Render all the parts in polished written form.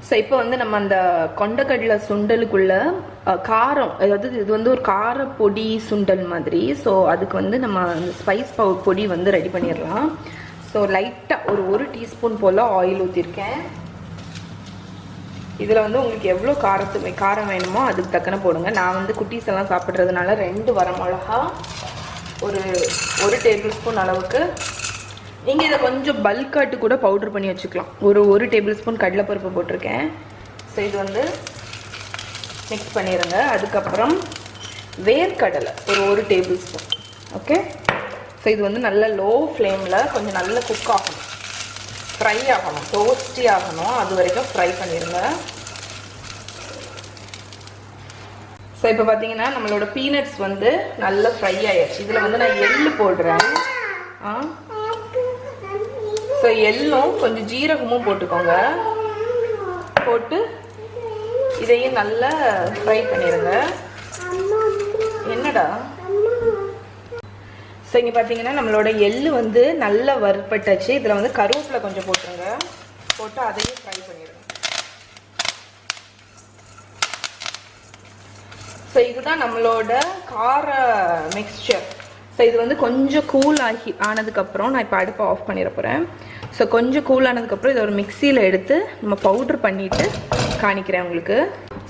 So இப்போ வந்து நம்ம அந்த கொண்டக்கடலை சுண்டலுக்குள்ள காரம், அதாவது இது வந்து ஒரு கார பொடி சுண்டல் மாதிரி. ஸோ அதுக்கு வந்து நம்ம அந்த ஸ்பைஸ் பொடி வந்து ரெடி பண்ணிடலாம். ஸோ லைட்டாக ஒரு டீஸ்பூன் போல் ஆயில் ஊற்றிருக்கேன். இதில் வந்து உங்களுக்கு எவ்வளோ காரம் வேணுமோ அதுக்கு தக்கன போடுங்க. நான் வந்து குட்டீஸ் எல்லாம் சாப்பிட்றதுனால 2 வரமிளகா, ஒரு டேபிள் ஸ்பூன் அளவுக்கு. நீங்கள் இதை கொஞ்சம் பல்காட்டு கூட பவுட்ரு பண்ணி வச்சுக்கலாம். ஒரு டேபிள் ஸ்பூன் கடலைப்பருப்பு போட்டிருக்கேன். ஸோ இது வந்து மிக்ஸ் பண்ணிடுங்க. அதுக்கப்புறம் வேர்க்கடலை ஒரு டேபிள் ஸ்பூன். ஓகே. ஸோ இது வந்து நல்ல லோ ஃப்ளேமில் கொஞ்சம் நல்ல குக் ஆகணும், ஃப்ரை ஆகணும், டோஸ்டி ஆகணும். அது வரைக்கும் ஃப்ரை பண்ணிடுங்க. ஸோ இப்போ பார்த்தீங்கன்னா நம்மளோட பீனட்ஸ் வந்து நல்லா ஃப்ரை ஆயிடுச்சு. இதில் வந்து நான் எள்ளு போடுறேன். ஸோ எள்ளும் கொஞ்சம் ஜீரகமும் போட்டுக்கோங்க. போட்டு இதையும் நல்லா ஃப்ரை பண்ணிடுங்க. என்னடா? ஸோ இங்கே பார்த்தீங்கன்னா நம்மளோட எள்ளு வந்து நல்லா வறுப்பட்டாச்சு. இதில் வந்து கருவேப்பிலை கொஞ்சம் போட்டுருங்க. போட்டு அதையும் ஃப்ரை பண்ணிடுங்க. ஸோ இதுதான் நம்மளோட கார மிக்ஸ்சர். ஸோ இது வந்து கொஞ்சம் கூல் ஆனதுக்கப்புறம் நான் இப்போ அடுப்பை ஆஃப் பண்ணிட போகிறேன். ஸோ கொஞ்சம் கூல் ஆனதுக்கப்புறம் இதை ஒரு மிக்சியில் எடுத்து நம்ம பவுட்ரு பண்ணிவிட்டு காணிக்கிறேன் உங்களுக்கு.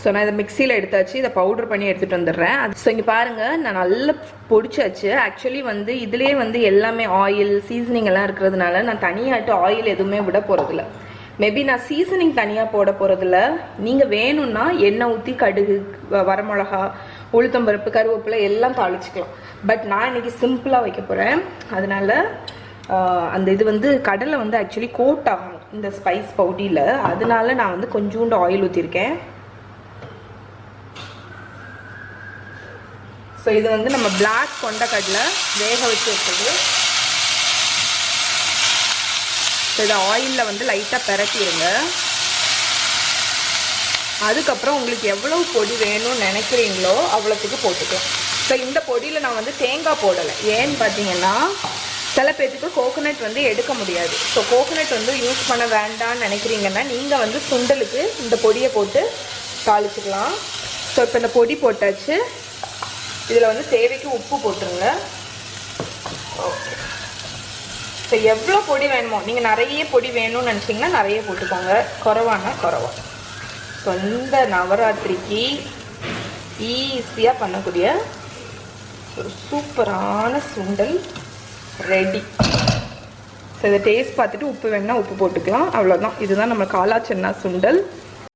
ஸோ நான் இதை மிக்சியில் எடுத்தாச்சு. இதை பவுட்ரு பண்ணி எடுத்துகிட்டு வந்துடுறேன். ஸோ இங்கே பாருங்கள், நான் நல்லா பொடிச்சாச்சு. ஆக்சுவலி வந்து இதிலே வந்து எல்லாமே ஆயில் சீசனிங் எல்லாம் இருக்கிறதுனால நான் தனியாகிட்டு ஆயில் எதுவுமே விட போகிறதில்ல. மேபி நான் சீசனிங் தனியாக போட போகிறதில்ல. நீங்கள் வேணும்னா எண்ணெய் ஊற்றி கடுகு, வரமிளகா, உளுத்தம்பருப்பு, கருவேப்பிலை எல்லாம் தாளிச்சிக்கலாம். பட் நான் இன்னைக்கு சிம்பிளாக வைக்க போகிறேன். அதனால அந்த இது வந்து கடலை வந்து ஆக்சுவலி கோட் ஆகணும் இந்த ஸ்பைஸ் பவுடியில். அதனால நான் வந்து கொஞ்சோண்டு ஆயில் ஊற்றிருக்கேன். ஸோ இது வந்து நம்ம பிளாக் கொண்டக்கடலை வேக வச்சு வச்சது. ஸோ இதை ஆயிலில் வந்து லைட்டாக பிரட்டிடுங்க. அதுக்கப்புறம் உங்களுக்கு எவ்வளோ பொடி வேணும்னு நினைக்கிறீங்களோ அவ்வளோத்துக்கு போட்டுக்கலாம். ஸோ இந்த பொடியில் நான் வந்து தேங்காய் போடலை. ஏன்னு பார்த்தீங்கன்னா சில பேர்த்துக்கு கோகோனட் வந்து எடுக்க முடியாது. ஸோ கோகோனட் வந்து யூஸ் பண்ண வேண்டாம்னு நினைக்கிறீங்கன்னா நீங்கள் வந்து சுண்டலுக்கு இந்த பொடியை போட்டு தாளிச்சுக்கலாம். ஸோ இப்போ இந்த பொடி போட்டாச்சு. இதில் வந்து தேவைக்கு உப்பு போட்டுருங்க. ஓகே. ஸோ எவ்வளோ பொடி வேணுமோ, நீங்கள் நிறைய பொடி வேணும்னு நினச்சிங்கன்னா நிறைய போட்டுக்கோங்க, குறைவானா குறைவா. ஸோ இந்த நவராத்திரிக்கு ஈஸியாக பண்ணக்கூடிய ஒரு சூப்பரான சுண்டல் ரெடி. ஸோ இதை டேஸ்ட் பார்த்துட்டு உப்பு வேணும்னா உப்பு போட்டுக்கலாம். அவ்வளோதான். இதுதான் நம்ம காலா சென்னா சுண்டல்.